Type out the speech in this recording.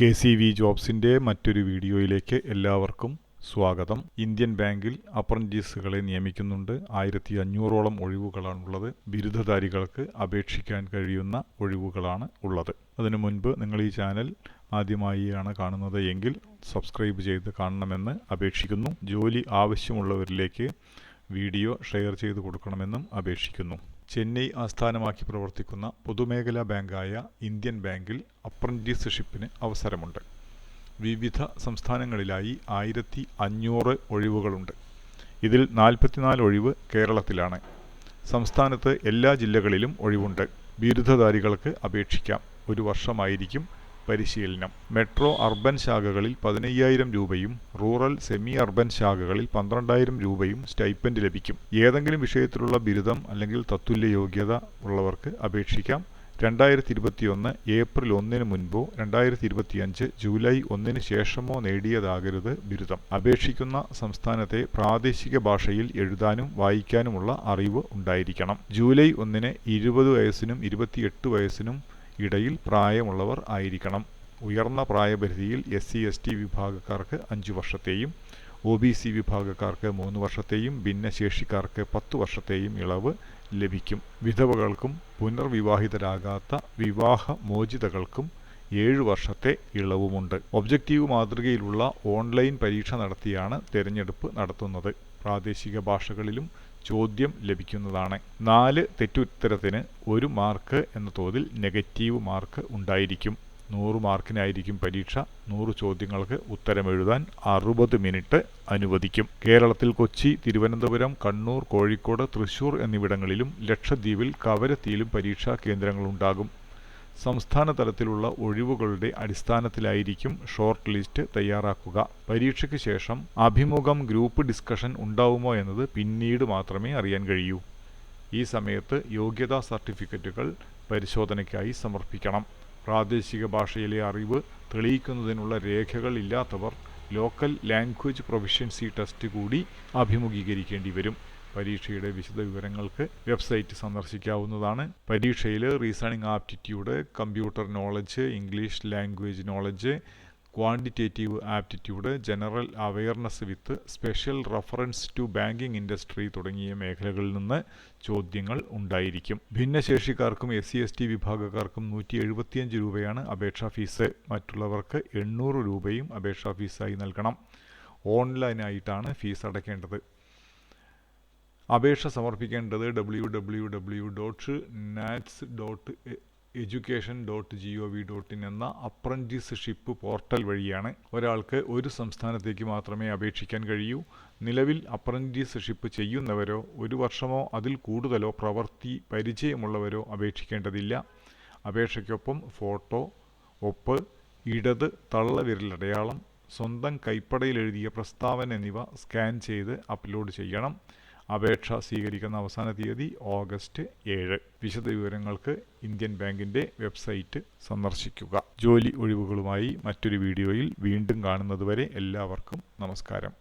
KCV ജോബ്സിൻ്റെ മറ്റൊരു വീഡിയോയിലേക്ക് എല്ലാവർക്കും സ്വാഗതം. ഇന്ത്യൻ ബാങ്കിൽ അപ്രന്റീസുകളെ നിയമിക്കുന്നുണ്ട്. 1500ഓളം ഒഴിവുകളാണുള്ളത്. ബിരുദധാരികൾക്ക് അപേക്ഷിക്കാൻ കഴിയുന്ന ഒഴിവുകളാണ് ഉള്ളത്. അതിനു മുൻപ് നിങ്ങൾ ഈ ചാനൽ ആദ്യമായാണ് കാണുന്നത് എങ്കിൽ സബ്സ്ക്രൈബ് ചെയ്ത് കാണണമെന്ന് അപേക്ഷിക്കുന്നു. ജോലി ആവശ്യമുള്ളവരിലേക്ക് വീഡിയോ ഷെയർ ചെയ്ത് കൊടുക്കണമെന്നും അപേക്ഷിക്കുന്നു. ചെന്നൈ ആസ്ഥാനമാക്കി പ്രവർത്തിക്കുന്ന പൊതുമേഖലാ ബാങ്കായ ഇന്ത്യൻ ബാങ്കിൽ അപ്രന്റീസ്ഷിപ്പിന് അവസരമുണ്ട്. വിവിധ സംസ്ഥാനങ്ങളിലായി 1500 ഒഴിവുകളുണ്ട്. ഇതിൽ 44 ഒഴിവ് കേരളത്തിലാണ്. സംസ്ഥാനത്ത് എല്ലാ ജില്ലകളിലും ഒഴിവുണ്ട്. ബിരുദധാരികൾക്ക് അപേക്ഷിക്കാം. 1 വർഷമായിരിക്കും പരിശീലനം. മെട്രോ അർബൻ ശാഖകളിൽ 15,000 രൂപയും റൂറൽ സെമി അർബൻ ശാഖകളിൽ 12,000 രൂപയും സ്റ്റൈപ്പൻഡ് ലഭിക്കും. ഏതെങ്കിലും വിഷയത്തിലുള്ള ബിരുദം അല്ലെങ്കിൽ തത്തുല്യ യോഗ്യത ഉള്ളവർക്ക് അപേക്ഷിക്കാം. 2021 ഏപ്രിൽ 1 മുൻപോ 2025 ജൂലൈ 1 ശേഷമോ നേടിയതാകരുത് ബിരുദം. അപേക്ഷിക്കുന്ന സംസ്ഥാനത്തെ പ്രാദേശിക ഭാഷയിൽ എഴുതാനും വായിക്കാനുമുള്ള അറിവ് ഉണ്ടായിരിക്കണം. ജൂലൈ 1 20 വയസ്സിനും 28 വയസ്സിനും ഇടയിൽ പ്രായമുള്ളവർ ആയിരിക്കണം. ഉയർന്ന പ്രായപരിധിയിൽ SC/ST വിഭാഗക്കാർക്ക് 5 വർഷത്തെയും OBC വിഭാഗക്കാർക്ക് 3 വർഷത്തെയും ഭിന്നശേഷിക്കാർക്ക് 10 വർഷത്തെയും ഇളവ് ലഭിക്കും. വിധവകൾക്കും പുനർവിവാഹിതരാകാത്ത വിവാഹമോചിതകൾക്കും 7 വർഷത്തെ ഇളവുമുണ്ട്. ഒബ്ജക്റ്റീവ് മാതൃകയിലുള്ള ഓൺലൈൻ പരീക്ഷ നടത്തിയാണ് തിരഞ്ഞെടുപ്പ് നടത്തുന്നത്. പ്രാദേശിക ഭാഷകളിലും ചോദ്യം ലഭിക്കുന്നതാണ്. 4 തെറ്റുത്തരത്തിന് 1 മാർക്ക് എന്ന തോതിൽ നെഗറ്റീവ് മാർക്ക് ഉണ്ടായിരിക്കും. 100 മാർക്കിനായിരിക്കും പരീക്ഷ. 100 ചോദ്യങ്ങൾക്ക് ഉത്തരമെഴുതാൻ 60 മിനിറ്റ് അനുവദിക്കും. കേരളത്തിൽ കൊച്ചി, തിരുവനന്തപുരം, കണ്ണൂർ, കോഴിക്കോട്, തൃശൂർ എന്നിവിടങ്ങളിലും ലക്ഷദ്വീപിൽ കവരത്തിയിലും പരീക്ഷാ കേന്ദ്രങ്ങളുണ്ടാകും. സംസ്ഥാന തലത്തിലുള്ള ഒഴിവുകളുടെ അടിസ്ഥാനത്തിലായിരിക്കും ഷോർട്ട് ലിസ്റ്റ് തയ്യാറാക്കുക. പരീക്ഷയ്ക്ക് ശേഷം അഭിമുഖം, ഗ്രൂപ്പ് ഡിസ്കഷൻ ഉണ്ടാവുമോ എന്നത് പിന്നീട് മാത്രമേ അറിയാൻ കഴിയൂ. ഈ സമയത്ത് യോഗ്യതാ സർട്ടിഫിക്കറ്റുകൾ പരിശോധനയ്ക്കായി സമർപ്പിക്കണം. പ്രാദേശിക ഭാഷയിലെ അറിവ് തെളിയിക്കുന്നതിനുള്ള രേഖകൾ ഇല്ലാത്തവർ ലോക്കൽ ലാംഗ്വേജ് പ്രൊഫിഷ്യൻസി ടെസ്റ്റ് കൂടി അഭിമുഖീകരിക്കേണ്ടി വരും. പരീക്ഷയുടെ വിശദവിവരങ്ങൾക്ക് വെബ്സൈറ്റ് സന്ദർശിക്കാവുന്നതാണ്. പരീക്ഷയിൽ reasoning aptitude, computer knowledge, English language knowledge, quantitative aptitude, general awareness with special reference to banking industry തുടങ്ങിയ മേഖലകളിൽ നിന്ന് ചോദ്യങ്ങൾ ഉണ്ടായിരിക്കും. ഭിന്നശേഷിക്കാർക്കും SC/ST വിഭാഗക്കാർക്കും 175 രൂപയാണ് അപേക്ഷാ ഫീസ്. മറ്റുള്ളവർക്ക് 800 രൂപയും അപേക്ഷാ ഫീസായി നൽകണം. ഓൺലൈനായിട്ടാണ് ഫീസ് അടയ്ക്കേണ്ടത്. അപേക്ഷ സമർപ്പിക്കേണ്ടത് www.nats.education.gov.in എന്ന അപ്രന്റീസ്ഷിപ്പ് പോർട്ടൽ വഴിയാണ്. ഒരാൾക്ക് ഒരു സംസ്ഥാനത്തേക്ക് മാത്രമേ അപേക്ഷിക്കാൻ കഴിയൂ. നിലവിൽ അപ്രന്റീസ്ഷിപ്പ് ചെയ്യുന്നവരോ 1 വർഷമോ അതിൽ കൂടുതലോ പ്രവൃത്തി പരിചയമുള്ളവരോ അപേക്ഷിക്കേണ്ടതില്ല. അപേക്ഷയ്ക്കൊപ്പം ഫോട്ടോ, ഒപ്പ്, ഇടത് തള്ളവിരലടയാളം, സ്വന്തം കൈപ്പടയിൽ എഴുതിയ പ്രസ്താവന എന്നിവ സ്കാൻ ചെയ്ത് അപ്ലോഡ് ചെയ്യണം. അപേക്ഷ സ്വീകരിക്കുന്ന അവസാന തീയതി ഓഗസ്റ്റ് 7. വിശദവിവരങ്ങൾക്ക് ഇന്ത്യൻ ബാങ്കിൻ്റെ വെബ്സൈറ്റ് സന്ദർശിക്കുക. ജോലി ഒഴിവുകളുമായി മറ്റൊരു വീഡിയോയിൽ വീണ്ടും കാണുന്നതുവരെ എല്ലാവർക്കും നമസ്കാരം.